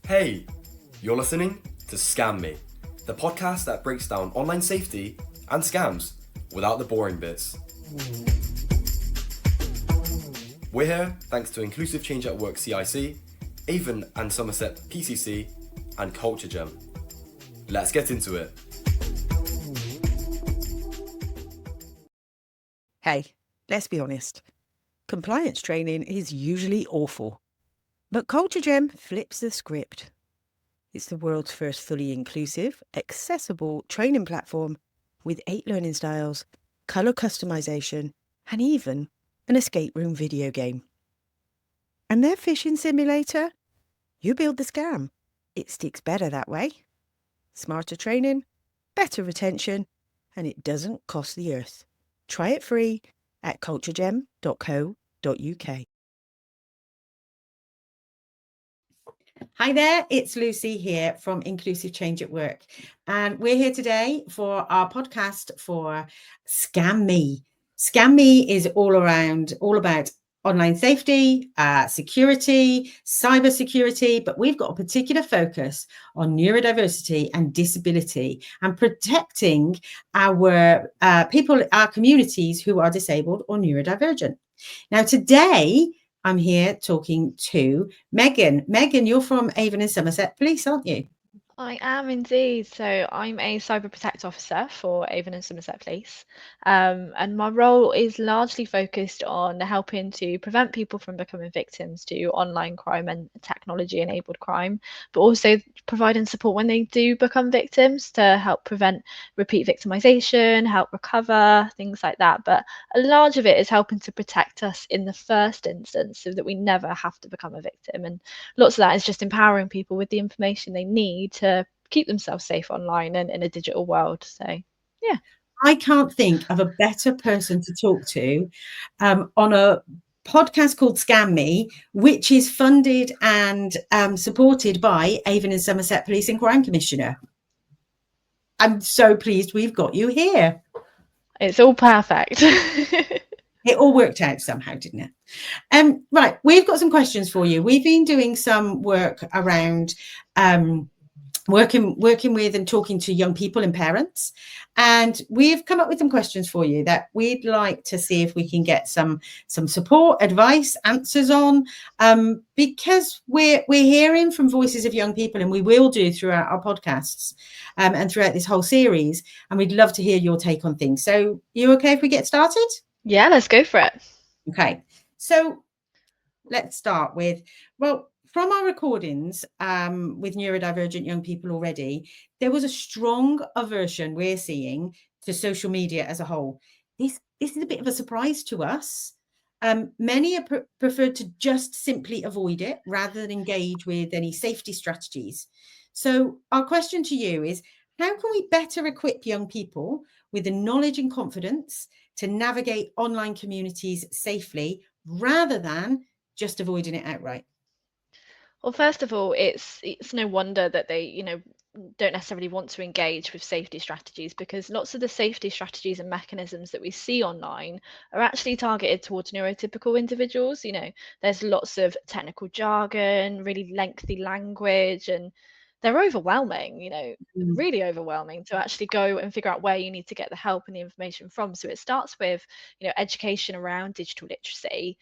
Hey, you're listening to Scam Me, the podcast that breaks down online safety and scams without the boring bits. We're here thanks to Inclusive Change at Work CIC, Avon and Somerset PCC, and Culture Gem. Let's get into it. Hey, let's be honest. Compliance training is usually awful. But Culture Gem flips the script. It's the world's first fully inclusive, accessible training platform with 8 learning styles, colour customization, and even an escape room video game. And their phishing simulator? You build the scam. It sticks better that way. Smarter training, better retention, and it doesn't cost the earth. Try it free at culturegem.co.uk. Hi there, it's Lucy here from Inclusive Change at Work. And we're here today for our podcast for Scam Me. Scam Me is all about online safety, security, cybersecurity, but we've got a particular focus on neurodiversity and disability and protecting our people, our communities who are disabled or neurodivergent. Now, today, I'm here talking to Megan. Megan, you're from Avon and Somerset Police, aren't you? I am indeed. So I'm a cyber protect officer for Avon and Somerset Police, and my role is largely focused on helping to prevent people from becoming victims to online crime and technology-enabled crime, but also providing support when they do become victims to help prevent repeat victimization, help recover, things like that. But a large of it is helping to protect us in the first instance so that we never have to become a victim. And lots of that is just empowering people with the information they need to keep themselves safe online and in a digital world. So, yeah. I can't think of a better person to talk to on a podcast called Scam Me, which is funded and supported by Avon and Somerset Police and Crime Commissioner. I'm so pleased we've got you here. It's all perfect. It all worked out somehow, didn't it? Right, we've got some questions for you. We've been doing some work around working with and talking to young people and parents, and we've come up with some questions for you that we'd like to see if we can get some support, advice, answers on, because we're hearing from voices of young people, and we will do throughout our podcasts and throughout this whole series, and we'd love to hear your take on things. So you okay if we get started? Yeah, let's go for it. Okay, so let's start with, well, from our recordings with neurodivergent young people already, there was a strong aversion we're seeing to social media as a whole. This is a bit of a surprise to us. Many are preferred to just simply avoid it rather than engage with any safety strategies. So our question to you is, how can we better equip young people with the knowledge and confidence to navigate online communities safely rather than just avoiding it outright? Well, first of all, it's no wonder that they, don't necessarily want to engage with safety strategies, because lots of the safety strategies and mechanisms that we see online are actually targeted towards neurotypical individuals. There's lots of technical jargon, really lengthy language, and they're overwhelming, really overwhelming to actually go and figure out where you need to get the help and the information from. So it starts with, education around digital literacy.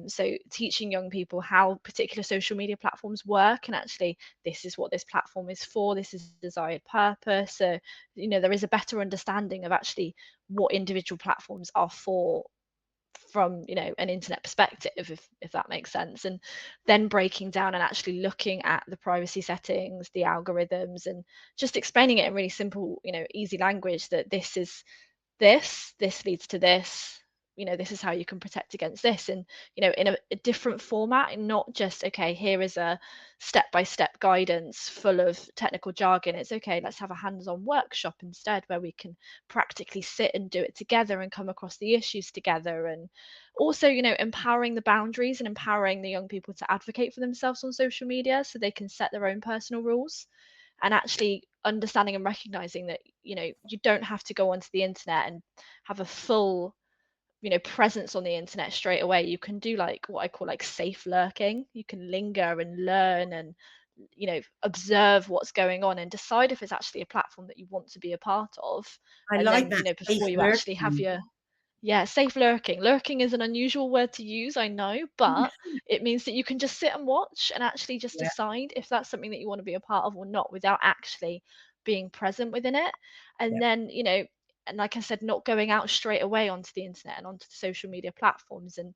So teaching young people how particular social media platforms work, and actually this is what this platform is for, this is the desired purpose. So, there is a better understanding of actually what individual platforms are for from an internet perspective, if that makes sense, and then breaking down and actually looking at the privacy settings, the algorithms, and just explaining it in really simple, easy language, that this leads to this, this is how you can protect against this, and in a different format, and not just, okay, here is a step-by-step guidance full of technical jargon. It's okay, let's have a hands-on workshop instead, where we can practically sit and do it together and come across the issues together. And also, empowering the boundaries and empowering the young people to advocate for themselves on social media so they can set their own personal rules, and actually understanding and recognizing that you don't have to go onto the internet and have a full presence on the internet straight away. You can do like what I call like safe lurking. You can linger and learn and observe what's going on and decide if it's actually a platform that you want to be a part of. I And like then, that safe before you actually have lurking. your, yeah, safe lurking. Lurking is an unusual word to use, I know, but it means that you can just sit and watch and actually just Yeah, decide if that's something that you want to be a part of or not without actually being present within it. And yeah, then, and like I said, not going out straight away onto the internet and onto the social media platforms, and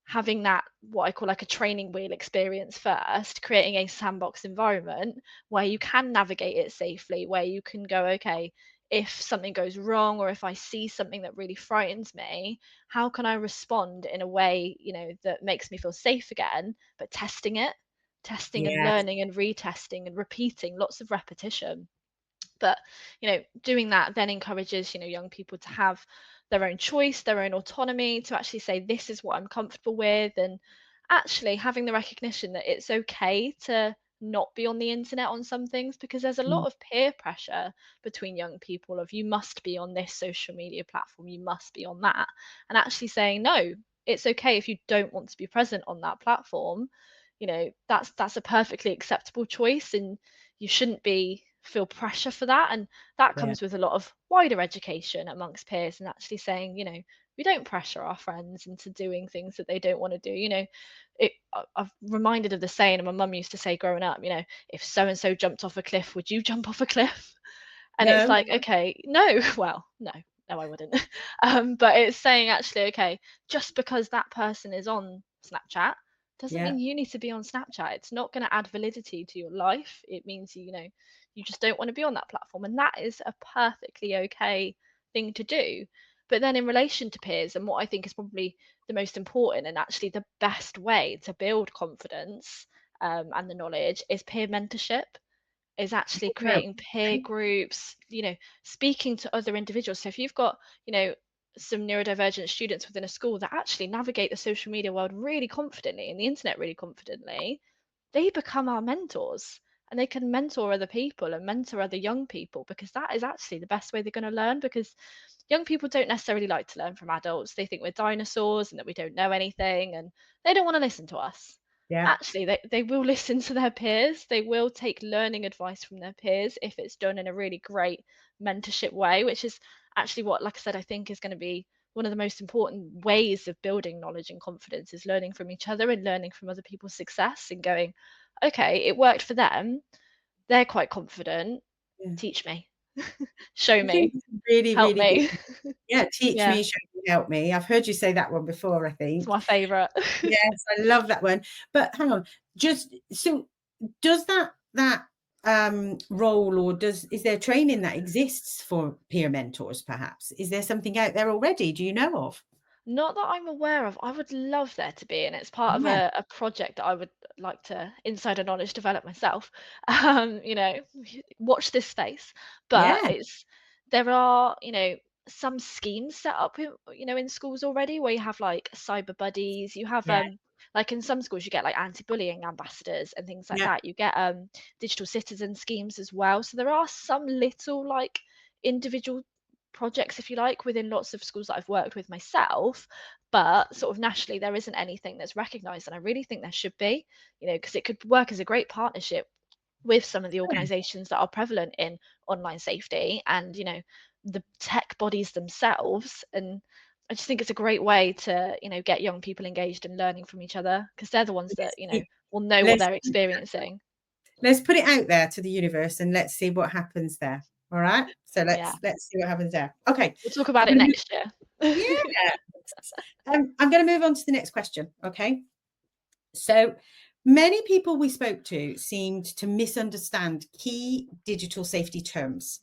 having that, what I call like a training wheel experience first, creating a sandbox environment where you can navigate it safely, where you can go, okay, if something goes wrong or if I see something that really frightens me, how can I respond in a way, that makes me feel safe again, but testing and yeah, learning and retesting and repeating, lots of repetition. But doing that then encourages young people to have their own choice, their own autonomy, to actually say, this is what I'm comfortable with, and actually having the recognition that it's okay to not be on the internet on some things, because there's a mm, lot of peer pressure between young people of, you must be on this social media platform, you must be on that, and actually saying, no, it's okay if you don't want to be present on that platform. That's a perfectly acceptable choice, and you shouldn't be feel pressure for that. And that yeah, comes with a lot of wider education amongst peers, and actually saying, we don't pressure our friends into doing things that they don't want to do. I've reminded of the saying, and my mum used to say growing up, if so and so jumped off a cliff, would you jump off a cliff? And it's no, like, okay, no, well, no, I wouldn't. But it's saying, actually, okay, just because that person is on Snapchat doesn't yeah, mean you need to be on Snapchat. It's not going to add validity to your life. It means you just don't want to be on that platform, and that is a perfectly okay thing to do. But then in relation to peers, and what I think is probably the most important and actually the best way to build confidence, and the knowledge, is peer mentorship, is actually no, creating peer groups, speaking to other individuals. So if you've got, some neurodivergent students within a school that actually navigate the social media world really confidently and the internet really confidently, they become our mentors, and they can mentor other people and mentor other young people, because that is actually the best way they're going to learn. Because young people don't necessarily like to learn from adults. They think we're dinosaurs and that we don't know anything, and they don't want to listen to us. yeah, Actually, they will listen to their peers. They will take learning advice from their peers if it's done in a really great mentorship way, which is actually what, like I said, I think is going to be one of the most important ways of building knowledge and confidence, is learning from each other and learning from other people's success and going, okay, it worked for them. They're quite confident. yeah. Teach me, show I think me, it's really, help really good. me. Yeah, teach Yeah, me, show me, help me. I've heard you say that one before, I it's think. my favorite. Yes, I love that one. But hang on, just so does that role, or is there training that exists for peer mentors, perhaps? Is there something out there already? Do you know of? Not that I'm aware of. I would love there to be, and it's part of Yeah, a project that I would like to insider knowledge develop myself. Watch this space. But yeah, there are, some schemes set up in schools already, where you have like cyber buddies. You have yeah, like in some schools you get like anti-bullying ambassadors and things like yeah, that. You get digital citizen schemes as well. So there are some little like individual projects, if you like, within lots of schools that I've worked with myself, but sort of nationally there isn't anything that's recognized, and I really think there should be, because it could work as a great partnership with some of the organizations that are prevalent in online safety, and the tech bodies themselves. And I just think it's a great way to get young people engaged and learning from each other, because they're the ones that let's keep, will know what let's they're keep, experiencing. let's put it out there to the universe and let's see what happens there. All right. So Yeah, let's see what happens there. Okay. we'll talk I'm about it gonna move, next year. yeah. I'm going to move on to the next question. Okay. So many people we spoke to seemed to misunderstand key digital safety terms,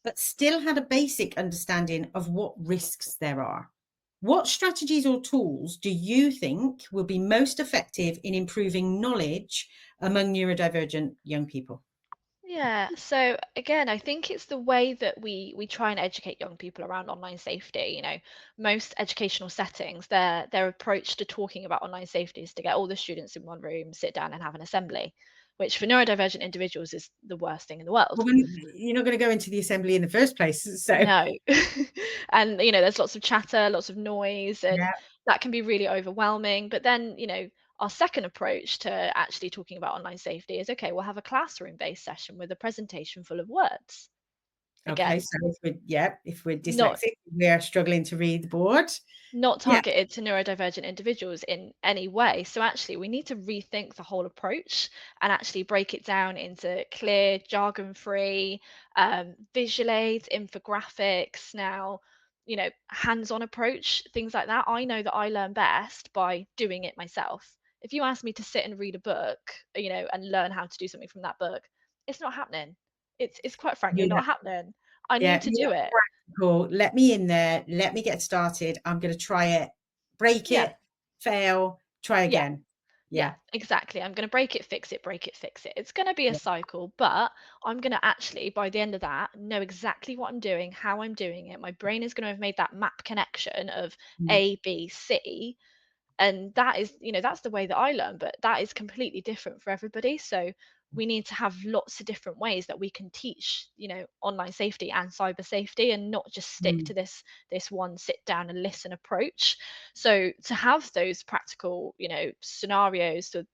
but still had a basic understanding of what risks there are. What strategies or tools do you think will be most effective in improving knowledge among neurodivergent young people? Yeah, so again, I think it's the way that we try and educate young people around online safety. Most educational settings, their approach to talking about online safety is to get all the students in one room, sit down and have an assembly, which for neurodivergent individuals is the worst thing in the world. Well, you're not going to go into the assembly in the first place. So, No. And there's lots of chatter, lots of noise, and yeah, that can be really overwhelming. But then, Our second approach to actually talking about online safety is, okay, we'll have a classroom-based session with a presentation full of words. Okay, Again, so if we're not dyslexic, we are struggling to read the board. not Yeah. targeted to neurodivergent individuals in any way. So actually, we need to rethink the whole approach and actually break it down into clear, jargon-free, visual aids, infographics. Now, hands-on approach, things like that. I know that I learn best by doing it myself. If you ask me to sit and read a book, and learn how to do something from that book, it's not happening. It's quite frankly You know, not happening. I yeah, need to do it. cool. Let me in there. Let me get started. I'm going to try it, break Yeah. it, fail, try Yeah. again. Yeah, Yeah. exactly. I'm going to break it, fix it. It's going to be a Yeah. cycle, but I'm going to actually, by the end of that, know exactly what I'm doing, how I'm doing it. My brain is going to have made that map connection of Mm, A, B, C, and that is, that's the way that I learn, but that is completely different for everybody. So we need to have lots of different ways that we can teach, online safety and cyber safety, and not just stick mm, to this one sit down and listen approach. So to have those practical, scenarios, to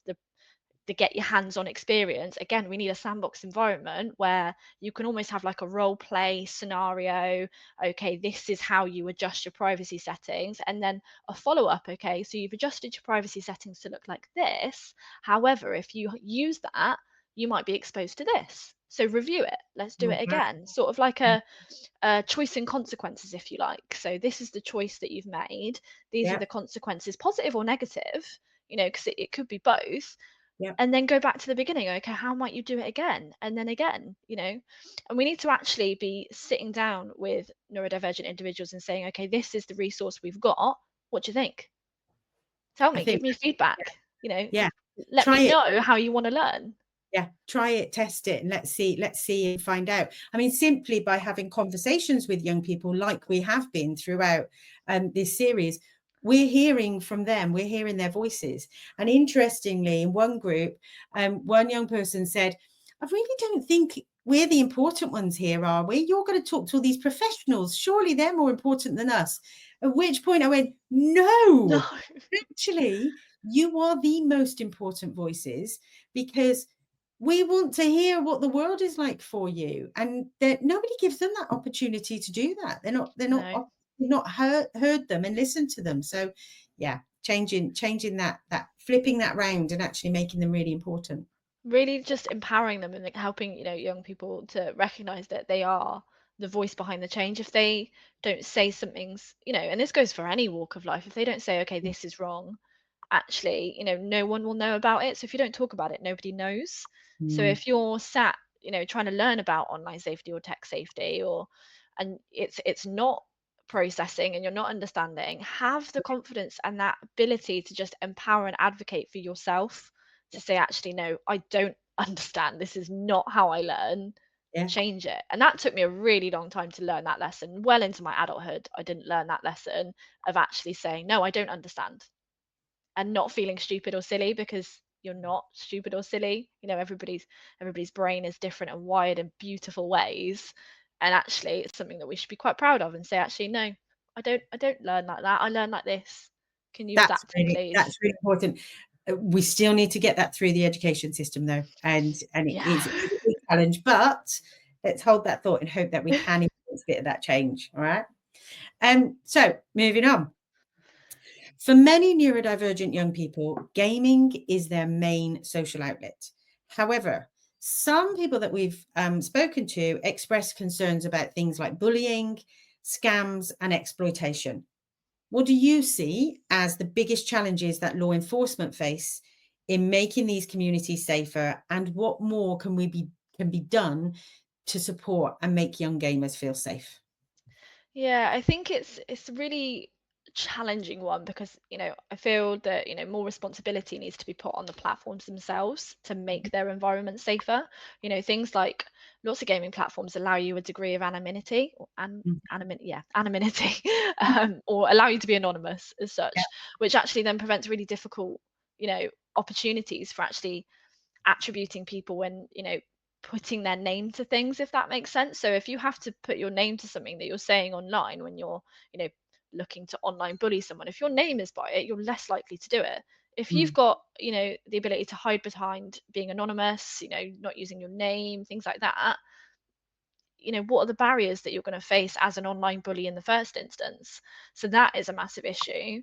get your hands-on experience, again, we need a sandbox environment where you can almost have like a role play scenario. Okay, this is how you adjust your privacy settings, and then a follow-up. Okay, so you've adjusted your privacy settings to look like this. However, if you use that, you might be exposed to this, so review it, let's do it mhm, again, sort of like mm, a choice and consequences, if you like. So this is the choice that you've made, these are yeah. the consequences, positive or negative, because it could be both. Yeah. And then go back to the beginning. Okay, how might you do it again? And then again, and we need to actually be sitting down with neurodivergent individuals and saying, okay, this is the resource we've got. What do you think? Tell I me, give think, me feedback, yeah. let me Try it. know how you want to learn. Yeah, try it, test it, and let's see and find out. I mean, simply by having conversations with young people like we have been throughout this series, we're hearing from them, we're hearing their voices. And interestingly, in one group, one young person said, I really don't think we're the important ones here, are we? You're going to talk to all these professionals. Surely they're more important than us. At which point I went, No, no, actually, you are the most important voices, because we want to hear what the world is like for you, and that nobody gives them that opportunity to do that. no. They've not heard them and listened to them. So yeah, changing that flipping that round and actually making them really important. Really just empowering them and like helping, young people to recognize that they are the voice behind the change. If they don't say something's, and this goes for any walk of life, if they don't say, okay, this is wrong, actually, no one will know about it. So if you don't talk about it, nobody knows. So Mm, if you're sat, trying to learn about online safety or tech safety, and it's not processing and you're not understanding, have the confidence and that ability to just empower and advocate for yourself, to say, actually, no, I don't understand. This is not how I learn. yeah, Change it. And that took me a really long time to learn that lesson. Well into my adulthood, I didn't learn that lesson of actually saying, no, I don't understand, and not feeling stupid or silly, because you're not stupid or silly. Everybody's brain is different and wired in beautiful ways. And actually it's something that we should be quite proud of and say, actually, no, I don't learn like that. I learn like this. Can you adapt it, that's please? really important. We still need to get that through the education system, though, and it Yeah. is a big challenge. But let's hold that thought and hope that we can influence a bit of that change. All right. So moving on. For many neurodivergent young people, gaming is their main social outlet. However, some people that we've spoken to express concerns about things like bullying, scams, and exploitation. What do you see as the biggest challenges that law enforcement face in making these communities safer, and what more can be done to support and make young gamers feel safe? Yeah, I think it's a really challenging one, because I feel that more responsibility needs to be put on the platforms themselves to make their environment safer. Things like lots of gaming platforms allow you a degree of anonymity, or Mm, anonymity, or allow you to be anonymous as yeah, such, which actually then prevents really difficult opportunities for actually attributing people when putting their name to things, if that makes sense. So if you have to put your name to something that you're saying online when you're you know looking to online bully someone, if your name is by it, you're less likely to do it. If you've got, the ability to hide behind being anonymous, not using your name, things like that, what are the barriers that you're going to face as an online bully in the first instance? So that is a massive issue.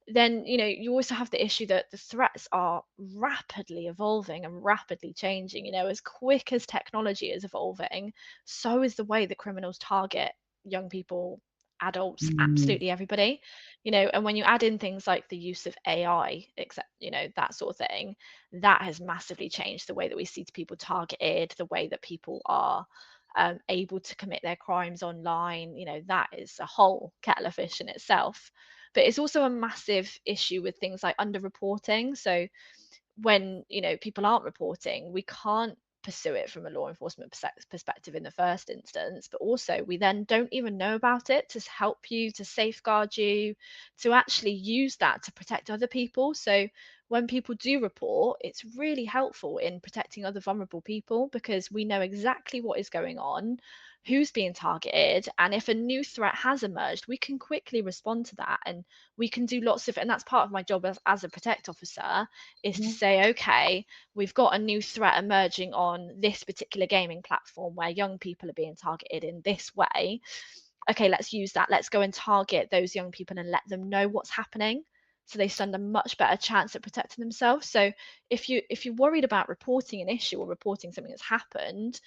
Then, you also have the issue that the threats are rapidly evolving and rapidly changing. As quick as technology is evolving, so is the way the criminals target young people, adults, Mm. absolutely everybody. And when you add in things like the use of AI, except, that sort of thing, that has massively changed the way that we see people targeted, the way that people are able to commit their crimes online. That is a whole kettle of fish in itself. But it's also a massive issue with things like underreporting. So when people aren't reporting, we can't pursue it from a law enforcement perspective in the first instance, but also we then don't even know about it to help you, to safeguard you, to actually use that to protect other people. So when people do report, it's really helpful in protecting other vulnerable people, because we know exactly what is going on, who's being targeted, and if a new threat has emerged, we can quickly respond to that. And we can do lots of, and that's part of my job as a protect officer, is to say, okay, we've got a new threat emerging on this particular gaming platform where young people are being targeted in this way. Okay, let's use that. Let's go and target those young people and let them know what's happening, so they stand a much better chance at protecting themselves. So if you're worried about reporting an issue or reporting something that's happened,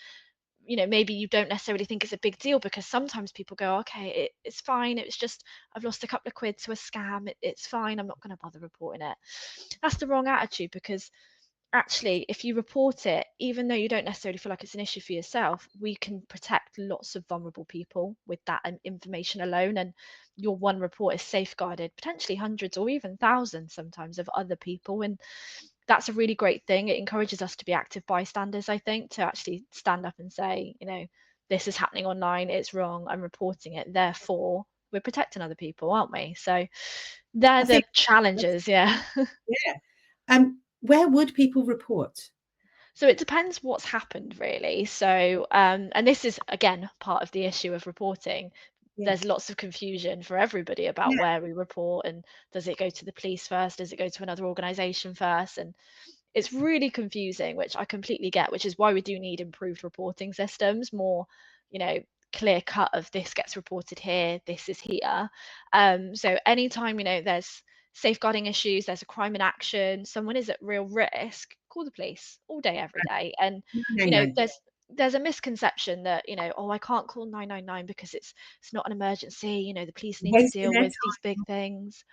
maybe you don't necessarily think it's a big deal, because sometimes people go, okay, it's fine, it's just I've lost a couple of quid to a scam, it's fine, I'm not going to bother reporting it. That's the wrong attitude, because actually, if you report it, even though you don't necessarily feel like it's an issue for yourself, we can protect lots of vulnerable people with that information alone. And your one report is safeguarded potentially hundreds or even thousands sometimes of other people. And that's a really great thing. It encourages us to be active bystanders, I think, to actually stand up and say, this is happening online, it's wrong, I'm reporting it, therefore we're protecting other people, aren't we? So they're I the think challenges. Yeah. yeah. Where would people report? So it depends what's happened, really. So, and this is again part of the issue of reporting. Yeah. There's lots of confusion for everybody about Yeah. where we report, and does it go to the police first? Does it go to another organisation first? And it's really confusing, which I completely get, which is why we do need improved reporting systems, more, clear cut of this gets reported here, this is here. So anytime, there's safeguarding issues, there's a crime in action, someone is at real risk, call the police all day, every day. And, No, no. there's a misconception that, oh, I can't call 999 because it's not an emergency, the police need to Wasting deal their with these big things.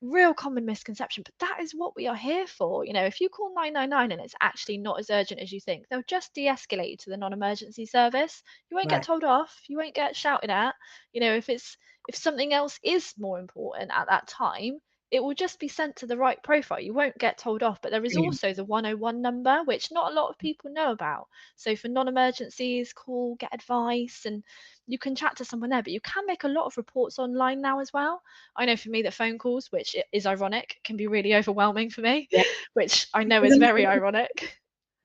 Real common misconception, but that is what we are here for. If you call 999 and it's actually not as urgent as you think, they'll just de-escalate you to the non-emergency service. You won't get Right. told off, you won't get shouted at. If something else is more important at that time, it will just be sent to the right profile. You won't get told off. But there is Brilliant. also the 101 number, which not a lot of people know about. So for non-emergencies, call, get advice, and you can chat to someone there. But you can make a lot of reports online now as well. I know for me that phone calls, which is ironic, can be really overwhelming for me, Yeah. which I know is very ironic.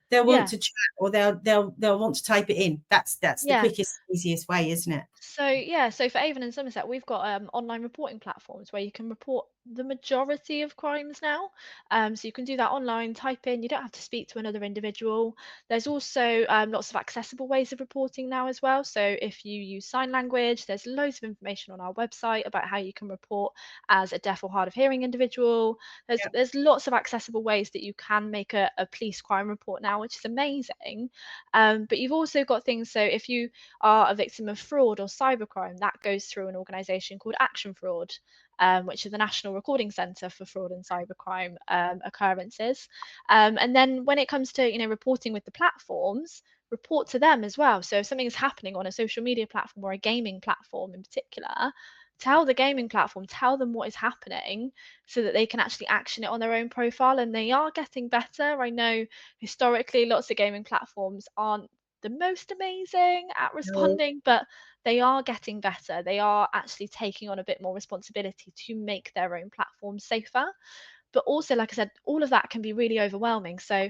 They'll want Yeah. to chat, or they'll want to type it in. That's the Yeah. quickest, easiest way, isn't it? So for Avon and Somerset, we've got online reporting platforms where you can report the majority of crimes now. So you can do that online, type in, you don't have to speak to another individual. There's also lots of accessible ways of reporting now as well. So if you use sign language, there's loads of information on our website about how you can report as a deaf or hard of hearing individual. Yeah. There's lots of accessible ways that you can make a police crime report now, which is amazing. But you've also got things, so if you are a victim of fraud or cybercrime, that goes through an organisation called Action Fraud, which is the National Recording Centre for Fraud and Cybercrime occurrences. And then when it comes to reporting with the platforms, report to them as well. So if something is happening on a social media platform or a gaming platform in particular, tell the gaming platform, tell them what is happening, so that they can actually action it on their own profile. And they are getting better. I know historically lots of gaming platforms aren't the most amazing at No. responding, but they are getting better. They are actually taking on a bit more responsibility to make their own platform safer. But also, like I said, all of that can be really overwhelming. So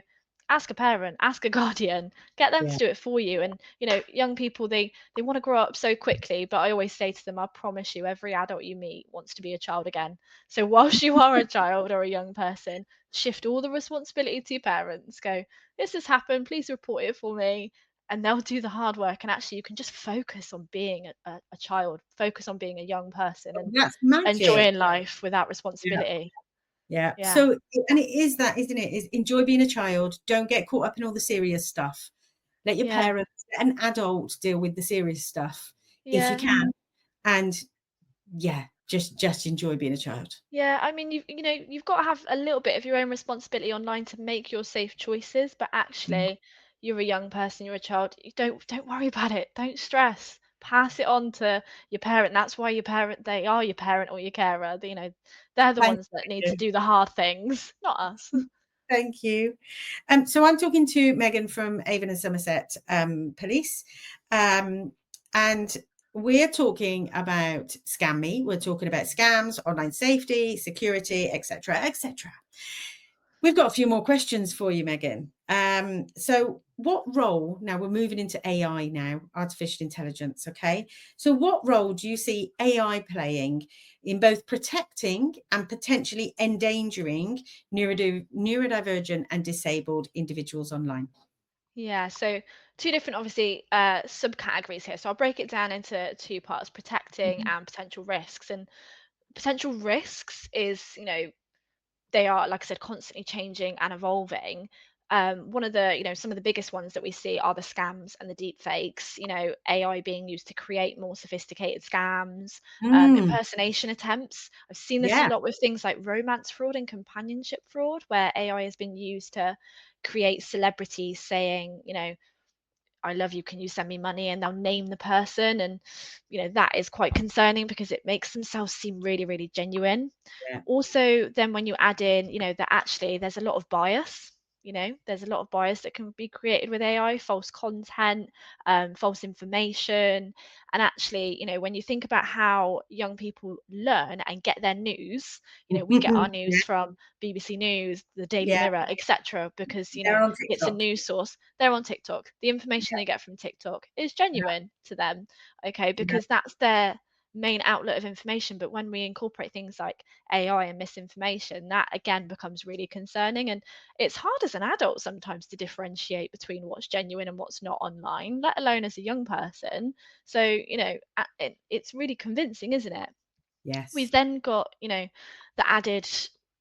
ask a parent, ask a guardian, get them Yeah. to do it for you. And young people, they want to grow up so quickly, but I always say to them, I promise you, every adult you meet wants to be a child again. So whilst you are a child or a young person, shift all the responsibility to your parents. Go, this has happened, please report it for me. And they'll do the hard work. And actually, you can just focus on being a child, focus on being a young person and That's magic. enjoying life without responsibility. Yeah. Yeah. So, and it is that, isn't it? Is enjoy being a child. Don't get caught up in all the serious stuff. Let your Yeah. parents, let an adult deal with the serious stuff if you Yeah. can. And yeah, just enjoy being a child. Yeah, I mean, you've got to have a little bit of your own responsibility online to make your safe choices, but actually, you're a young person, you're a child. You don't worry about it. Don't stress. Pass it on to your parent. That's why they are your parent or your carer. They're the Thank ones that need you. to do the hard things, not us. Thank you. So I'm talking to Megan from Avon and Somerset Police, and we're talking about Scam Me. We're talking about scams, online safety, security, etc., etc. We've got a few more questions for you, Megan. So what role, now we're moving into AI now, artificial intelligence, okay? So what role do you see AI playing in both protecting and potentially endangering neurodivergent and disabled individuals online? Yeah, so two different, obviously, subcategories here. So I'll break it down into two parts: protecting Mhm. and potential risks. And potential risks is, they are, like I said, constantly changing and evolving. One of the, some of the biggest ones that we see are the scams and the deep fakes, AI being used to create more sophisticated scams, Mm, impersonation attempts. I've seen this a yeah, lot with things like romance fraud and companionship fraud, where AI has been used to create celebrities saying, I love you, can you send me money? And they'll name the person. And, that is quite concerning because it makes themselves seem really, really genuine. yeah. Also, then when you add in, that actually there's a lot of bias, there's a lot of bias that can be created with AI, false content, false information. And actually, when you think about how young people learn and get their news, we get our Yeah, news from BBC News, the Daily yeah, Mirror, etc., because, they're on it's a TikTok. news source. They're on TikTok. The information they get from TikTok is Yeah, genuine to them, okay, yeah, because that's their main outlet of information. But when we incorporate things like AI and misinformation, that again becomes really concerning. And it's hard as an adult sometimes to differentiate between what's genuine and what's not online, let alone as a young person. So, it's really convincing, isn't it? We've yes. then got, the added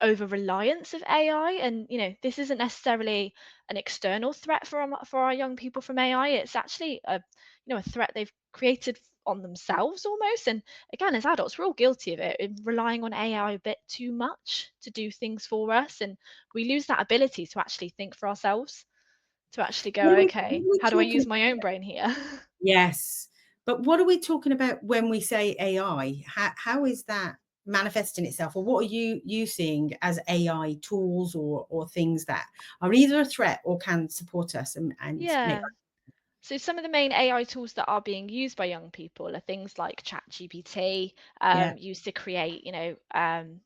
over reliance of AI. And, this isn't necessarily an external threat for our young people from AI. It's actually a threat they've created on themselves almost. And again, as adults, we're all guilty of it, in relying on AI a bit too much to do things for us. And we lose that ability to actually think for ourselves, to actually go, What okay, are we how do I talking use my own brain here? Yes. But what are we talking about when we say AI? How is that manifesting itself? Or what are you seeing as AI tools or things that are either a threat or can support us and make Yeah. So some of the main AI tools that are being used by young people are things like ChatGPT, yeah. used to create,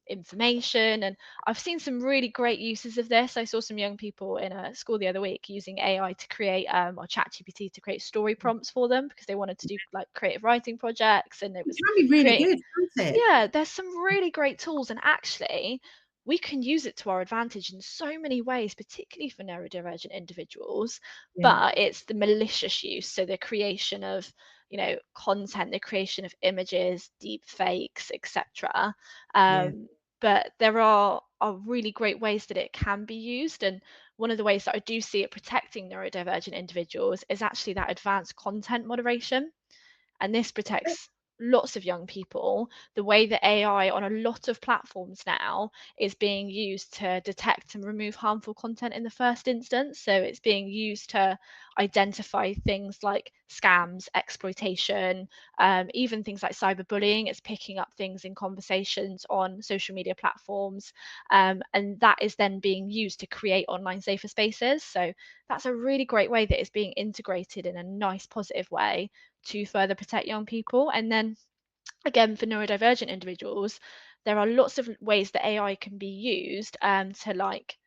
information. And I've seen some really great uses of this. I saw some young people in a school the other week using AI to create, or ChatGPT to create story prompts for them because they wanted to do like creative writing projects, and it It was can be really creating. good, can't it? Yeah, there's some really great tools, and actually, we can use it to our advantage in so many ways, particularly for neurodivergent individuals. Yeah. But it's the malicious use, so the creation of, content, the creation of images, deep fakes, etc. Yeah. But there are really great ways that it can be used, and one of the ways that I do see it protecting neurodivergent individuals is actually that advanced content moderation. And this protects lots of young people. The way that AI on a lot of platforms now is being used to detect and remove harmful content in the first instance. So it's being used to identify things like scams, exploitation, even things like cyberbullying. It's picking up things in conversations on social media platforms, and that is then being used to create online safer spaces. So that's a really great way that it's being integrated in a nice positive way to further protect young people. And then again, for neurodivergent individuals, there are lots of ways that AI can be used, to like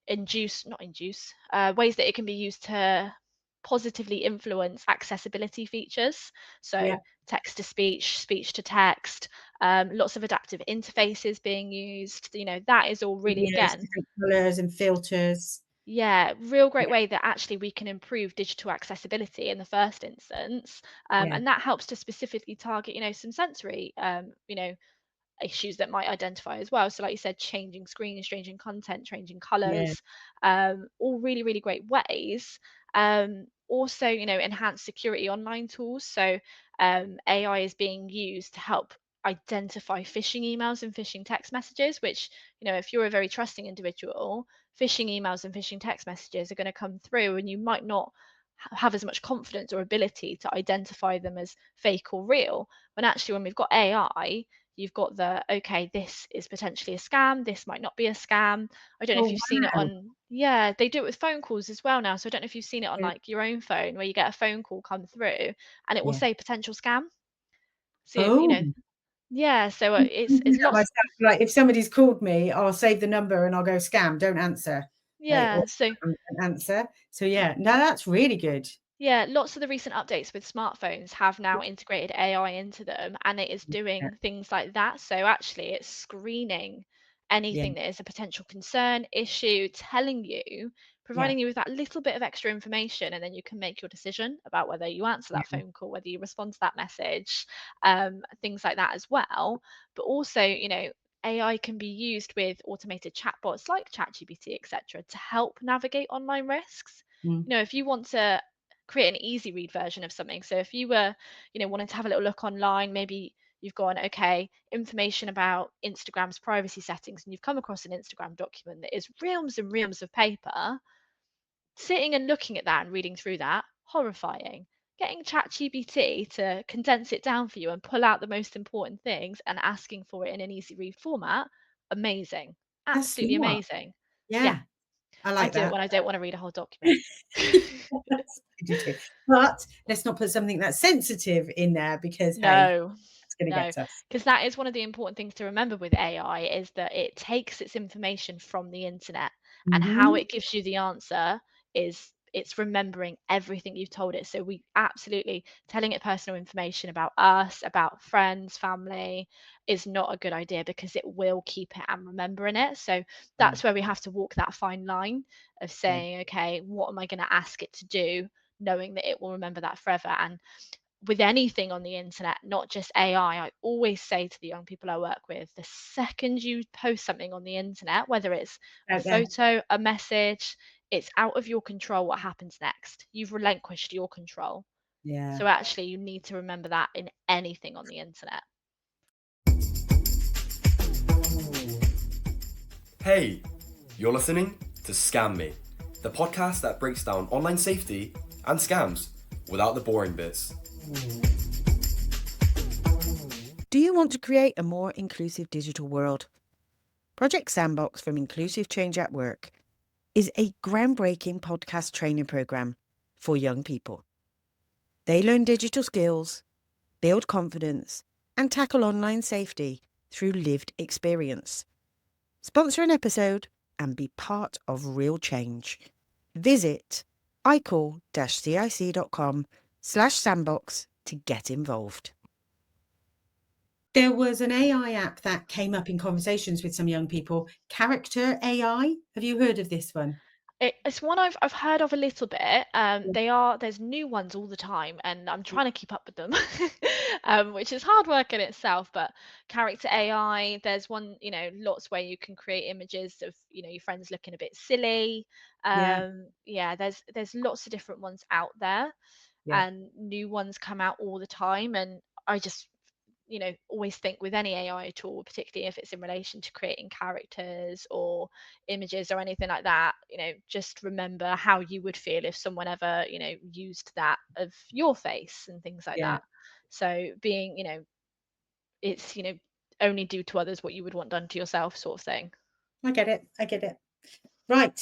induce, not induce, ways that it can be used to positively influence accessibility features. So Yeah. text to speech, speech to text, lots of adaptive interfaces being used. That is all really, Videos, again, different colours and filters. yeah, real great Yeah. way that actually we can improve digital accessibility in the first instance. Yeah. And that helps to specifically target, some sensory, issues that might identify as well. So, like you said, changing screens, changing content, changing Yeah. colors, all really, really great ways. Also, enhance security online tools. So, AI is being used to help identify phishing emails and phishing text messages, which, if you're a very trusting individual, phishing emails and phishing text messages are going to come through and you might not have as much confidence or ability to identify them as fake or real. When actually, when we've got AI, you've got okay, this is potentially a scam, this might not be a scam. I don't know if Oh, you've seen it wow. on, yeah, they do it with phone calls as well now. So I don't know if you've seen it on Yeah. like your own phone where you get a phone call come through and it will Yeah. say potential scam. So, Oh. yeah, so You it's do that lots, myself. Like if somebody's called me, I'll save the number and I'll go scam, don't answer. Like, or yeah, so don't answer. So yeah, no, that's really good. yeah, lots of the recent updates with smartphones have now integrated AI into them, and it is Yeah. doing things like that. So actually, it's screening Yeah. anything that is a potential concern, issue, telling you, Yeah. providing you with that little bit of extra information, and then you can make your decision about whether you answer that Yeah. phone call, whether you respond to that message, things like that as well. But also, AI can be used with automated chatbots like ChatGPT, etc., to help navigate online risks. Mm. If you want to create an easy read version of something. So if you were, wanting to have a little look online, maybe you've gone, okay, information about Instagram's privacy settings, and you've come across an Instagram document that is reams and reams of paper, sitting and looking at that and reading through that, horrifying. Getting ChatGPT to condense it down for you and pull out the most important things and asking for it in an easy read format, amazing. That's Absolutely smart. amazing. Yeah, Yeah. I I like do it that. when I don't want to read a whole document. I do too. But let's not put something that's sensitive in there because hey, No, it's gonna no, get us. because that is one of the important things to remember with AI is that it takes its information from the internet and how Mhm. it gives you the answer is it's remembering everything you've told it. So we absolutely telling it personal information about us, about friends, family is not a good idea because it will keep it and remembering it. So Yeah. that's where we have to walk that fine line of Yeah. saying, okay, what am I going to ask it to do, knowing that it will remember that forever. And with anything on the internet, not just AI, I always say to the young people I work with, the second you post something on the internet, whether it's a Out there. photo, a message, it's out of your control what happens next. You've relinquished your control. Yeah. So actually, you need to remember that in anything on the internet. Hey, you're listening to Scam Me, the podcast that breaks down online safety and scams without the boring bits. Do you want to create a more inclusive digital world? Project Sandbox from Inclusive Change at Work is a groundbreaking podcast training program for young people. They learn digital skills, build confidence, and tackle online safety through lived experience. Sponsor an episode and be part of real change. Visit icall-cic.com/sandbox to get involved. There was an AI app that came up in conversations with some young people, Character AI. Have you heard of this one? It's one I've heard of a little bit. There's new ones all the time, and I'm trying to keep up with them, which is hard work in itself. But character AI, there's one, lots where you can create images of, your friends looking a bit silly. Yeah, Yeah, there's lots of different ones out there, yeah, and new ones come out all the time. And I just always think with any AI tool, particularly if it's in relation to creating characters or images or anything like that, just remember how you would feel if someone ever, used that of your face and things like yeah. that. So being, it's, only do to others what you would want done to yourself, sort of thing. I get it. I get it. Right.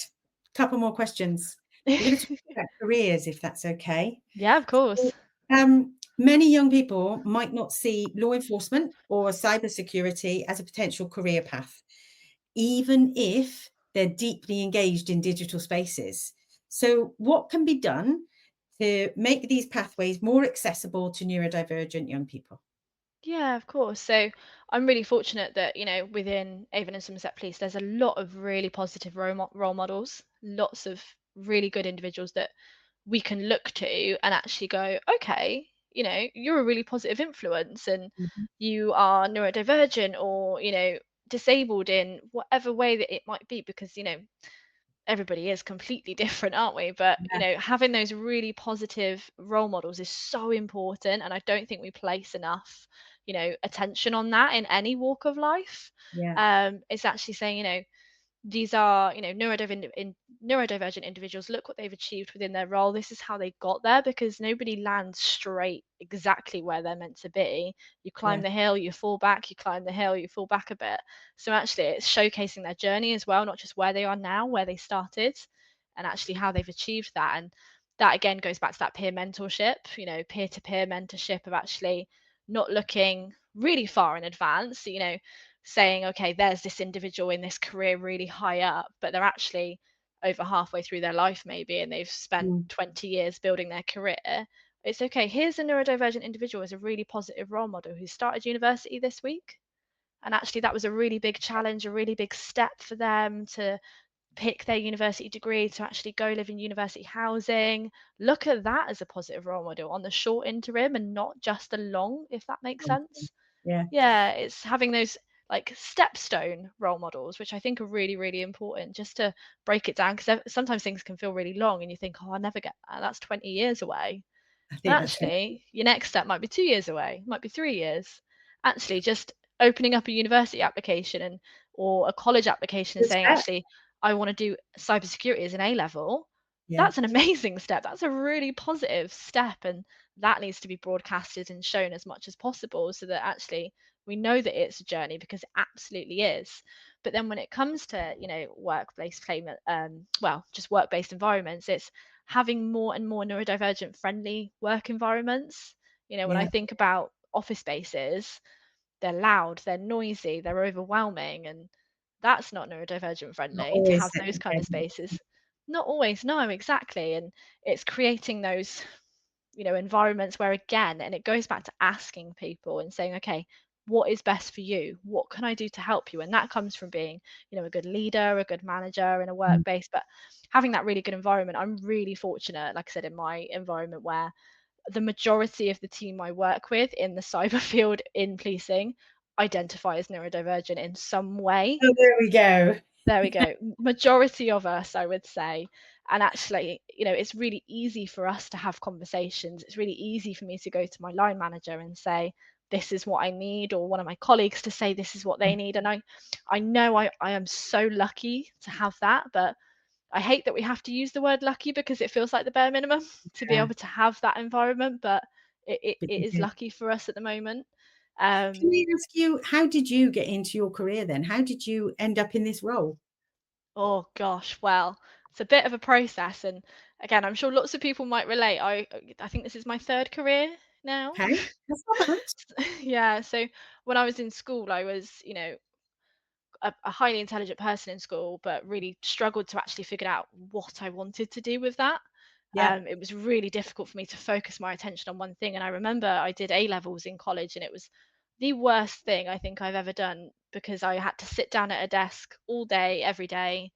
Couple more questions. We're going to talk about careers, if that's okay. Yeah, of So, course. many young people might not see law enforcement or cybersecurity as a potential career path, even if they're deeply engaged in digital spaces. So, what can be done to make these pathways more accessible to neurodivergent young people? Yeah, of course. So I'm really fortunate that, within Avon and Somerset Police, there's a lot of really positive role models, lots of really good individuals that we can look to and actually go, okay, you're a really positive influence and Mhm. you are neurodivergent or, disabled in whatever way that it might be, because, everybody is completely different, aren't we? But, Yeah, having those really positive role models is so important. And I don't think we place enough, attention on that in any walk of life. yeah, It's actually saying, these are, neurodivergent individuals. Look what they've achieved within their role. This is how they got there, because nobody lands straight exactly where they're meant to be. You climb yeah, the hill, you fall back, you climb the hill, you fall back a bit. So actually it's showcasing their journey as well, not just where they are now, where they started, and actually how they've achieved that. And that again goes back to that peer mentorship, peer-to-peer mentorship of actually not looking really far in advance, saying, okay, there's this individual in this career really high up, but they're actually over halfway through their life maybe, and they've spent mm, 20 years building their career. It's okay. Here's a neurodivergent individual as a really positive role model who started university this week. And actually, that was a really big challenge, a really big step for them to pick their university degree, to actually go live in university housing. Look at that as a positive role model on the short interim and not just the long, if that makes sense. yeah. Yeah, it's having those like stepstone role models, which I think are really, really important, just to break it down, because sometimes things can feel really long and you think, oh, I'll never get that. That's 20 years away. I And think that's right. actually, your next step might be 2 years away, might be 3 years. Actually, just opening up a university application or a college application and Good saying, step. actually, I want to do cybersecurity as an A level. Yeah. That's an amazing step. That's a really positive step. And that needs to be broadcasted and shown as much as possible, so that actually we know that it's a journey, because it absolutely is. But then when it comes to, workplace payment, just work-based environments, it's having more and more neurodivergent friendly work environments. When I Yeah. think about office spaces, they're loud, they're noisy, they're overwhelming, and that's not neurodivergent Not friendly to always have set those the kind of table. spaces. Not always, no, exactly. And it's creating those, environments where, again, and it goes back to asking people and saying, okay, what is best for you? What can I do to help you? And that comes from being, a good leader, a good manager in a Mm, workplace, but having that really good environment. I'm really fortunate, like I said, in my environment, where the majority of the team I work with in the cyber field in policing identify as neurodivergent in some way. oh, there we go. There we go. Majority of us, I would say. And actually, it's really easy for us to have conversations. It's really easy for me to go to my line manager and say, this is what I need, or one of my colleagues to say this is what they need. And I know I am so lucky to have that, but I hate that we have to use the word lucky, because it feels like the bare minimum to be Yeah. able to have that environment, but But it you is did. lucky for us at the moment. Can I Um, ask you, how did you get into your career then? How did you end up in this role? oh gosh, well, it's a bit of a process, and again, I'm sure lots of people might relate. I think this is my third career now. Okay, that's not bad. Yeah, so when I was in school, I was, a highly intelligent person in school, but really struggled to actually figure out what I wanted to do with that. Yeah. It was really difficult for me to focus my attention on one thing. And I remember I did A levels in college, and it was the worst thing I think I've ever done, because I had to sit down at a desk all day, every day,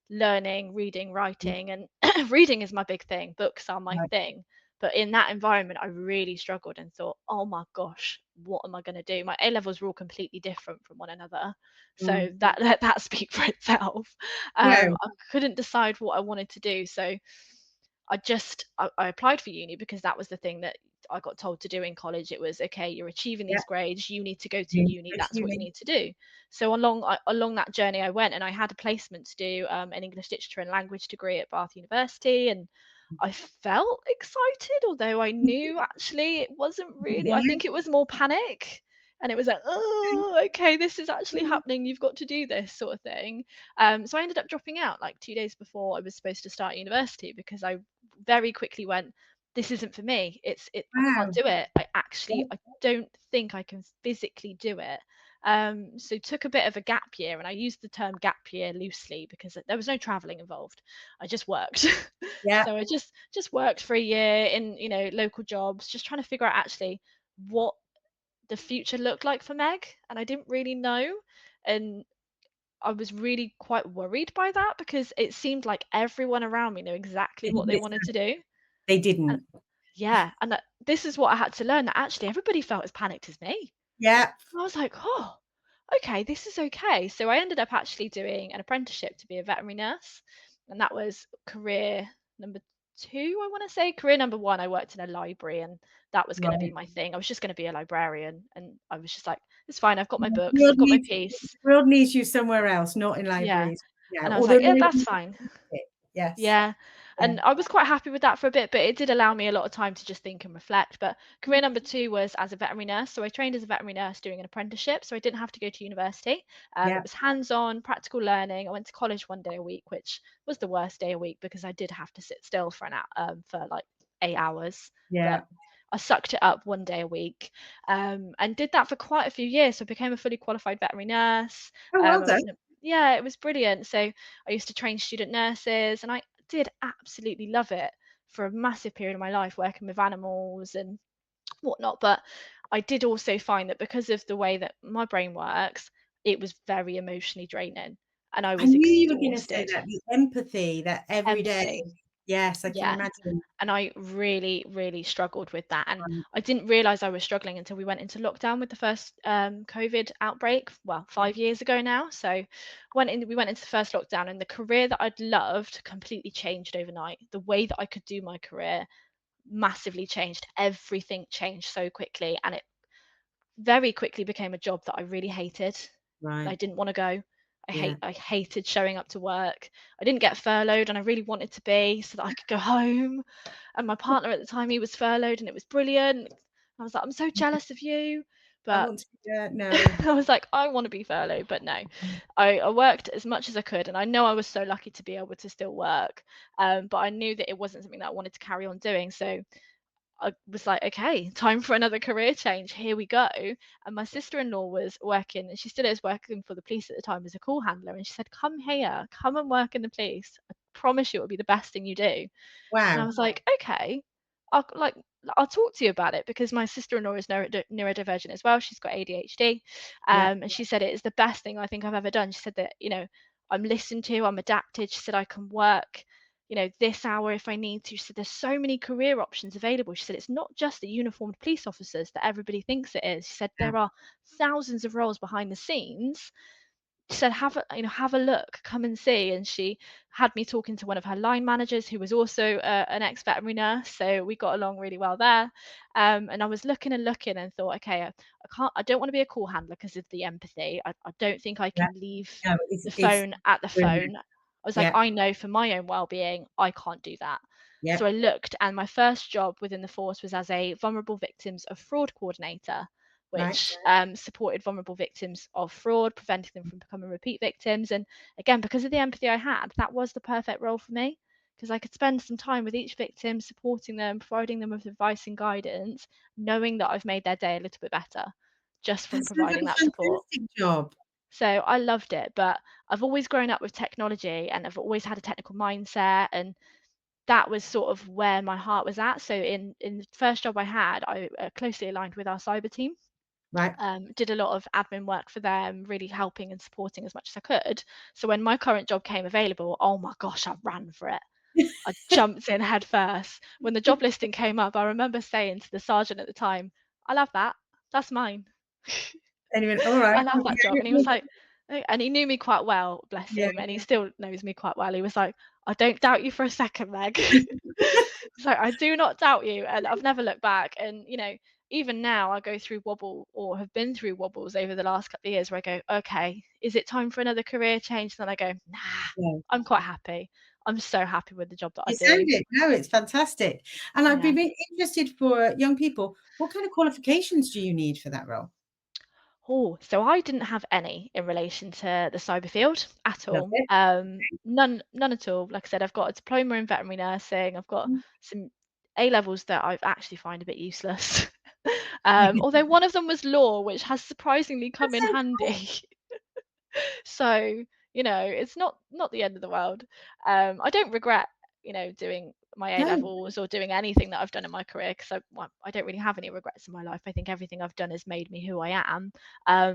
learning, reading, Mm, writing, and reading is my big thing. Books are my right. thing. But in that environment, I really struggled and thought, oh my gosh, what am I going to do? My A levels were all completely different from one another. So Mm. that let that speak for itself. No. I couldn't decide what I wanted to do. So I applied for uni, because that was the thing that I got told to do in college. It was, okay, you're achieving Yeah. these grades, you need to go to You need to uni. go to That's what you uni. need to do. So along that journey, I went, and I had a placement to do an English literature and language degree at Bath University, and I felt excited, although I knew actually it wasn't really. I Right. think it was more panic. And it was like, oh, okay, this is actually happening. You've got to do this sort of thing. So I ended up dropping out like 2 days before I was supposed to start university, because I very quickly went, this isn't for me. I can't Wow. do it. Yeah. I don't think I can physically do it. So took a bit of a gap year, and I used the term gap year loosely because there was no traveling involved. I just worked. Yeah. So I just worked for a year in, local jobs, just trying to figure out actually what the future looked like for Meg, and I didn't really know. And I was really quite worried by that because it seemed like everyone around me knew exactly what they wanted to do. They And didn't. yeah, and this is what I had to learn, that actually everybody felt as panicked as me. Yeah. And I was like, oh, okay, this is okay. So I ended up actually doing an apprenticeship to be a veterinary nurse, and that was career number two, I want to say. Career number one, I worked in a library, and that was going to be Right. my thing. I was just going to be a librarian, and I was just like, it's fine. I've got my The books, world I've got my needs peace. the world needs you somewhere else, not in Yeah, libraries. Yeah. and I was Although like, yeah, that's libraries fine. yes. Yeah, Yeah. and I was quite happy with that for a bit, but it did allow me a lot of time to just think and reflect. But career number two was as a veterinary nurse. So I trained as a veterinary nurse doing an apprenticeship, so I didn't have to go to university. Yeah. It was hands-on, practical learning. I went to college one day a week, which was the worst day a week because I did have to sit still for for like 8 hours. Yeah. But I sucked it up one day a week, and did that for quite a few years. So I became a fully qualified veterinary nurse. Oh, well done. Yeah, it was brilliant. So I used to train student nurses, and I did absolutely love it for a massive period of my life, working with animals and whatnot. But I did also find that because of the way that my brain works, it was very emotionally draining, and I I was knew you were gonna say exhausted. that, the empathy that every day. Empathy. Yes, I can Yeah. imagine. And I really, really struggled with that. And Um, I didn't realize I was struggling until we went into lockdown with the first COVID outbreak, well, 5 years ago now. So we went into the first lockdown, and the career that I'd loved completely changed overnight. The way that I could do my career massively changed. Everything changed so quickly, and it very quickly became a job that I really hated. I right. didn't want to go. Yeah. I hated showing up to work. I didn't get furloughed, and I really wanted to be so that I could go home. And my partner at the time, he was furloughed, and it was brilliant. I was like, I'm so jealous of you. I But want to no. I was like, I want to be furloughed, but no. I worked as much as I could, and I know I was so lucky to be able to still work. But I knew that it wasn't something that I wanted to carry on doing. So I was like, okay, time for another career change. Here we go. And my sister-in-law was working, and she still is working for the police at the time as a call handler. And she said, come here, come and work in the police. I promise you it'll be the best thing you do. And I Wow. was like, okay, I'll like I'll talk to you about it because my sister-in-law is neurodivergent as well. She's got ADHD, Yeah. and she said it is the best thing I think I've ever done. She said that I'm listened to, I'm adapted. She said I can work this hour if I need to. She said there's so many career options available. She said it's not just the uniformed police officers that everybody thinks it is. She said Yeah. there are thousands of roles behind the scenes. She said have a look, come and see. And she had me talking to one of her line managers who was also an ex-veterinary nurse, so we got along really well there. And I was looking and looking and thought, okay, I don't want to be a call handler because of the empathy. I don't think I Yeah. can leave No, the it's phone at the brilliant. phone. I was like, Yeah. I know for my own well-being I can't do that. So Yeah. I looked, and my first job within the force was as a vulnerable victims of fraud coordinator, Right. which supported vulnerable victims of fraud, preventing them from becoming repeat victims. And again, because of the empathy I had, that was the perfect role for me because I could spend some time with each victim, supporting them, providing them with advice and guidance, knowing that I've made their day a little bit better just from That sounds like providing that a support. fantastic job. So I loved it, but I've always grown up with technology, and I've always had a technical mindset, and that was sort of where my heart was at. So in the first job I had, I closely aligned with our cyber team. Right. Did a lot of admin work for them, really helping and supporting as much as I could. So when my current job came available, oh my gosh, I ran for it. I jumped in head first. When the job listing came up, I remember saying to the sergeant at the time, I love that. That's mine. Anyway, all right. I love that job. And he was like, and he knew me quite well, bless Yeah. him, and he still knows me quite well. He was like, I don't doubt you for a second, Meg. So I do not doubt you, and I've never looked back. And even now, I go through wobble or have been through wobbles over the last couple of years where I go, okay, is it time for another career change? Then I go, nah, Yeah. I'm quite happy. I'm so happy with the job that I You do. sound it. No, it's fantastic. And I'd be Yeah. really interested for young people, what kind of qualifications do you need for that role? Oh, so I didn't have any in relation to the cyber field at Love all. it. None at all. Like I said, I've got a diploma in veterinary nursing. I've got some A levels that I actually find a bit useless. Although one of them was law, which has surprisingly come That's in so cool. handy. So, it's not the end of the world. I don't regret, doing my A No, levels or doing anything that I've done in my career because I don't really have any regrets in my life. I think everything I've done has made me who I am.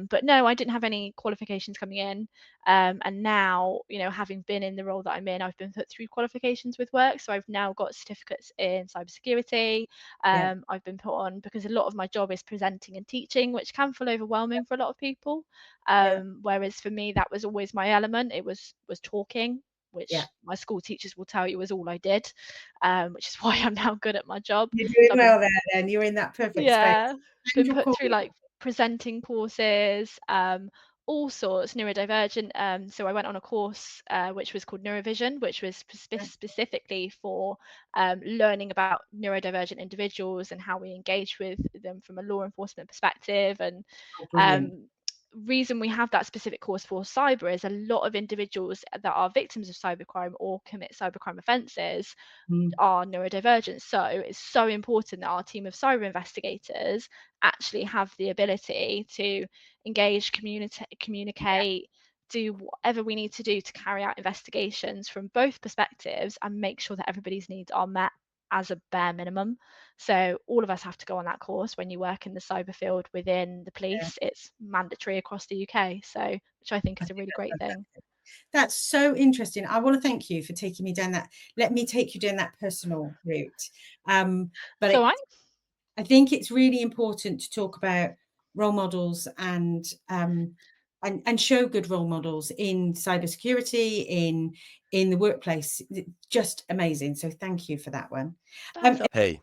But no, I didn't have any qualifications coming in. And now, having been in the role that I'm in, I've been put through qualifications with work. So I've now got certificates in cybersecurity. yeah, I've been put on because a lot of my job is presenting and teaching, which can feel overwhelming for a lot of people. yeah, Whereas for me, that was always my element. It was talking, yeah. which my school teachers will tell you was all I did, which is why I'm now good at my job. You're doing So I've been, well there then. You're in that perfect space. yeah, Thanks been for put through calling. like presenting courses, all sorts, neurodivergent. So I went on a course which was called Neurovision, which was specifically for learning about neurodivergent individuals and how we engage with them from a law enforcement perspective. And Oh, brilliant. um, reason we have that specific course for cyber is a lot of individuals that are victims of cybercrime or commit cybercrime offences Mm, are neurodivergent. So it's so important that our team of cyber investigators actually have the ability to engage, yeah, communicate, do whatever we need to do to carry out investigations from both perspectives and make sure that everybody's needs are met as a bare minimum. So all of us have to go on that course when you work in the cyber field within the yeah. police. It's mandatory across the UK. So which I think I is a think really that's great thing. fantastic. That's so interesting. I want to thank you for taking me down that. Let me take you down that personal route. But So I think it's really important to talk about role models and show good role models in cybersecurity, in the workplace. Just amazing. So thank you for that one. that's Hey,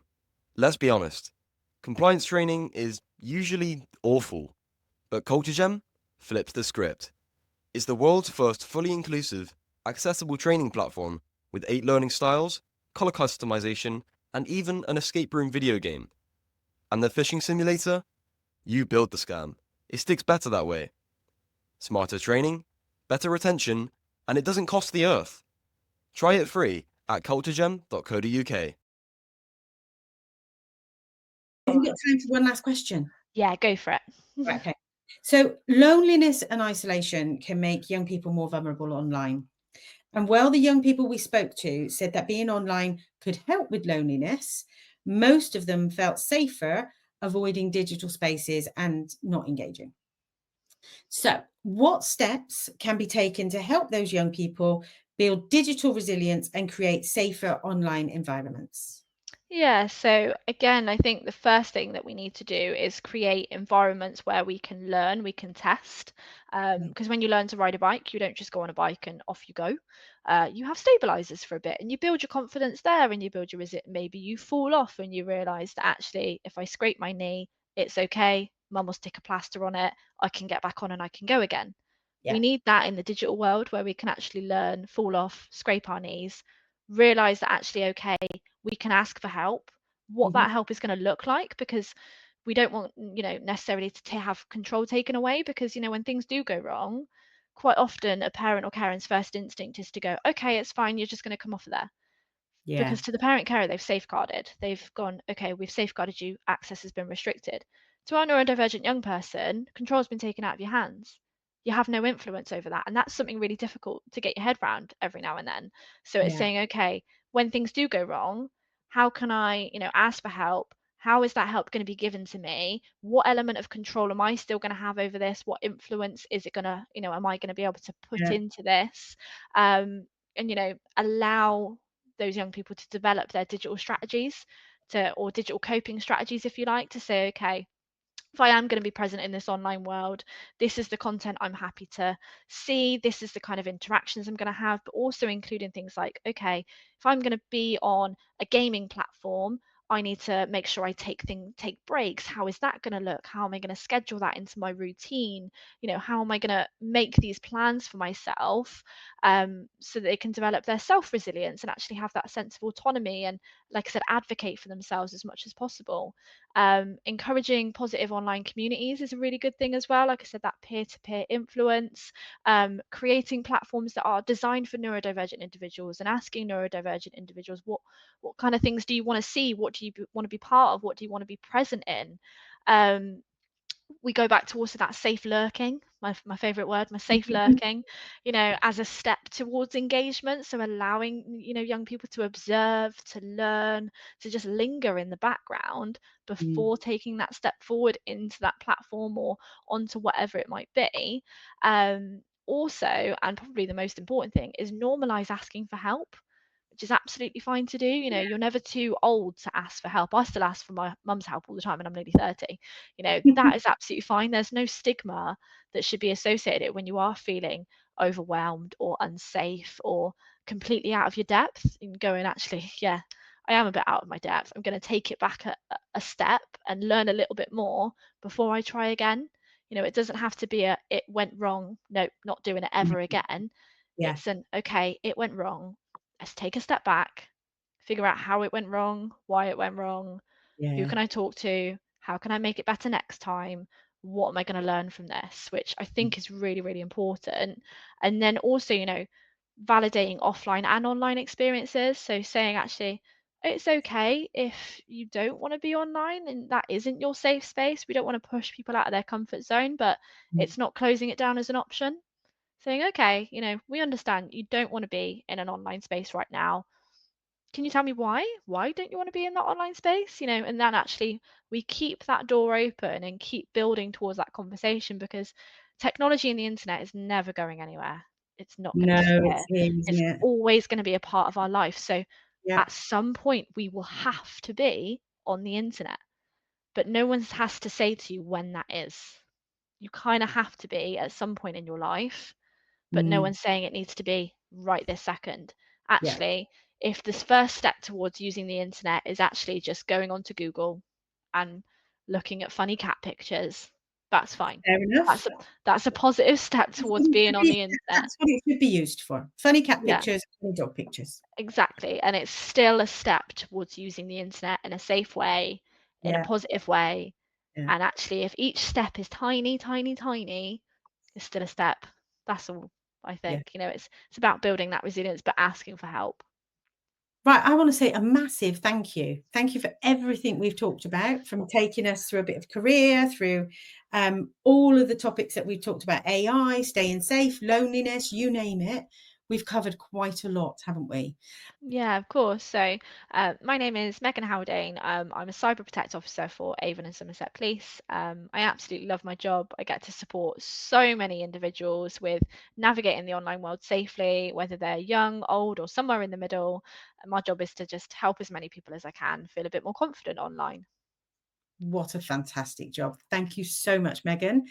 let's be honest. Compliance training is usually awful, but Culture Gem flips the script. It's the world's first fully inclusive, accessible training platform with 8 learning styles, color customization, and even an escape room video game. And the phishing simulator? You build the scam. It sticks better that way. Smarter training, better retention, and it doesn't cost the earth. Try it free at culturegem.co.uk. Have we got time for one last question? Yeah, go for it. Right, okay. So loneliness and isolation can make young people more vulnerable online. And while the young people we spoke to said that being online could help with loneliness, most of them felt safer avoiding digital spaces and not engaging. So, what steps can be taken to help those young people build digital resilience and create safer online environments? Yeah, so again, I think the first thing that we need to do is create environments where we can learn, we can test. Because when you learn to ride a bike, you don't just go on a bike and off you go. You have stabilizers for a bit and you build your confidence there and you build your maybe you fall off and you realize that actually, if I scrape my knee, it's okay. Mum will stick a plaster on it. I can get back on and I can go again. We Yeah, need that in the digital world where we can actually learn, fall off, scrape our knees, realize that actually, okay, we can ask for help, what mhm, that help is going to look like, because we don't want, necessarily to have control taken away, because, when things do go wrong, quite often a parent or parent's first instinct is to go, okay, it's fine, you're just going to come off of there. yeah, Because to the parent carer, they've safeguarded. They've gone, okay, we've safeguarded you, access has been restricted. To our neurodivergent young person, control's been taken out of your hands. You have no influence over that. And that's something really difficult to get your head around every now and then. So it's yeah, saying, okay, when things do go wrong, how can I, ask for help? How is that help going to be given to me? What element of control am I still going to have over this? What influence is it going to, am I going to be able to put yeah, into this? And, allow those young people to develop their digital strategies or digital coping strategies, if you like, to say, okay, if I am going to be present in this online world, this is the content I'm happy to see. This is the kind of interactions I'm going to have, but also including things like, okay, if I'm going to be on a gaming platform, I need to make sure I take breaks. How is that going to look? How am I going to schedule that into my routine? How am I going to make these plans for myself so that they can develop their self-resilience and actually have that sense of autonomy and, like I said, advocate for themselves as much as possible. Encouraging positive online communities is a really good thing as well. Like I said, that peer-to-peer influence, creating platforms that are designed for neurodivergent individuals and asking neurodivergent individuals, what kind of things do you want to see? What do you want to be part of? What do you want to be present in? We go back to also that safe lurking, my favorite word, my safe lurking, as a step towards engagement. So allowing, young people to observe, to learn, to just linger in the background before taking that step forward into that platform or onto whatever it might be. Also, and probably the most important thing, is normalize asking for help, which is absolutely fine to do. You're never too old to ask for help. I still ask for my mum's help all the time, and I'm nearly 30. That is absolutely fine. There's no stigma that should be associated when you are feeling overwhelmed or unsafe or completely out of your depth, and going, actually, yeah, I am a bit out of my depth. I'm going to take it back a step and learn a little bit more before I try again. It doesn't have to be it went wrong, no, not doing it ever again. Yeah. It's okay, it went wrong. Let's take a step back, figure out how it went wrong, why it went wrong, who can I talk to, how can I make it better next time, what am I going to learn from this, which I think is really, really important. And then also, validating offline and online experiences. So saying, actually, it's okay if you don't want to be online and that isn't your safe space. We don't want to push people out of their comfort zone, but it's not closing it down as an option. Saying, okay, we understand you don't want to be in an online space right now. Can you tell me why? Why don't you want to be in that online space? And then actually we keep that door open and keep building towards that conversation, because technology and the internet is never going anywhere. It's not going to No, disappear. it's here, isn't It's it? always going to be a part of our life. So Yeah. at some point we will have to be on the internet, but no one has to say to you when that is. You kind of have to be at some point in your life, but no one's saying it needs to be right this second. Actually, if this first step towards using the internet is actually just going onto Google and looking at funny cat pictures, that's fine. Fair enough. That's a positive step towards being on the internet. That's what it should be used for. Funny cat Yeah. pictures, funny dog pictures. Exactly. And it's still a step towards using the internet in a safe way, in a positive way. Yeah. And actually, if each step is tiny, tiny, tiny, it's still a step. That's all, I think. It's about building that resilience, but asking for help. Right, I want to say a massive thank you. Thank you for everything we've talked about, from taking us through a bit of career, through all of the topics that we've talked about, AI, staying safe, loneliness, you name it. We've covered quite a lot, haven't we? Yeah, of course. So my name is Megan Haldane. I'm a cyber protect officer for Avon and Somerset Police. I absolutely love my job. I get to support so many individuals with navigating the online world safely, whether they're young, old, or somewhere in the middle. And my job is to just help as many people as I can feel a bit more confident online. What a fantastic job. Thank you so much, Megan.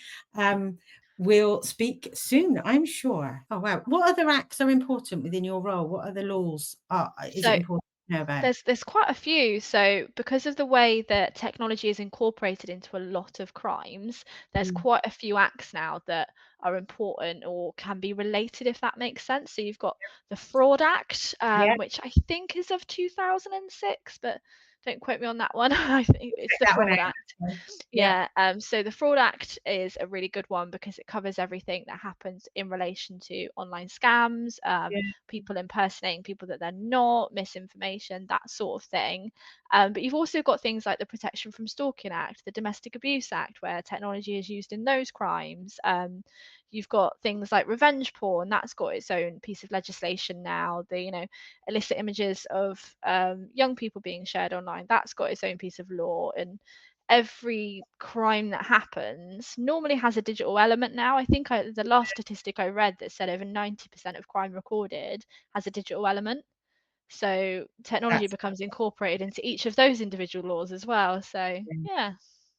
We'll speak soon, I'm sure. Oh, wow. What other acts are important within your role? What other laws is it important to know about? There's quite a few. So because of the way that technology is incorporated into a lot of crimes, there's quite a few acts now that are important or can be related, if that makes sense. So you've got the Fraud Act, which I think is of 2006, but don't quote me on that one. I think it's the Fraud Act. Yeah. So the Fraud Act is a really good one because it covers everything that happens in relation to online scams, people impersonating people that they're not, misinformation, that sort of thing. But you've also got things like the Protection from Stalking Act, the Domestic Abuse Act, where technology is used in those crimes. You've got things like revenge porn, that's got its own piece of legislation now. The illicit images of young people being shared online, that's got its own piece of law. And every crime that happens normally has a digital element now. I think the last statistic I read that said over 90% of crime recorded has a digital element. So technology becomes incorporated into each of those individual laws as well. So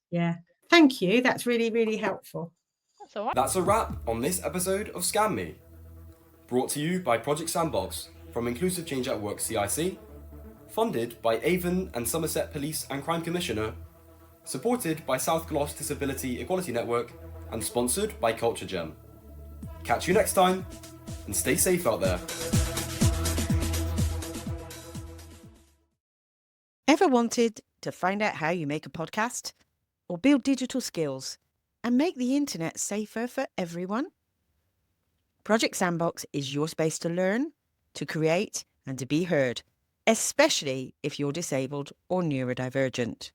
yeah. Thank you. That's really, really helpful. That's all right. That's a wrap on this episode of Scam Me. Brought to you by Project Sandbox from Inclusive Change at Work CIC, funded by Avon and Somerset Police and Crime Commissioner, supported by South Gloss Disability Equality Network, and sponsored by Culture Gem. Catch you next time, and stay safe out there. Ever wanted to find out how you make a podcast or build digital skills and make the internet safer for everyone? Project Sandbox is your space to learn, to create, and to be heard, especially if you're disabled or neurodivergent.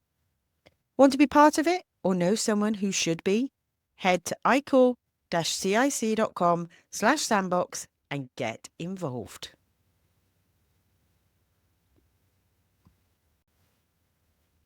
Want to be part of it or know someone who should be? Head to iCall-cic.com/sandbox and get involved.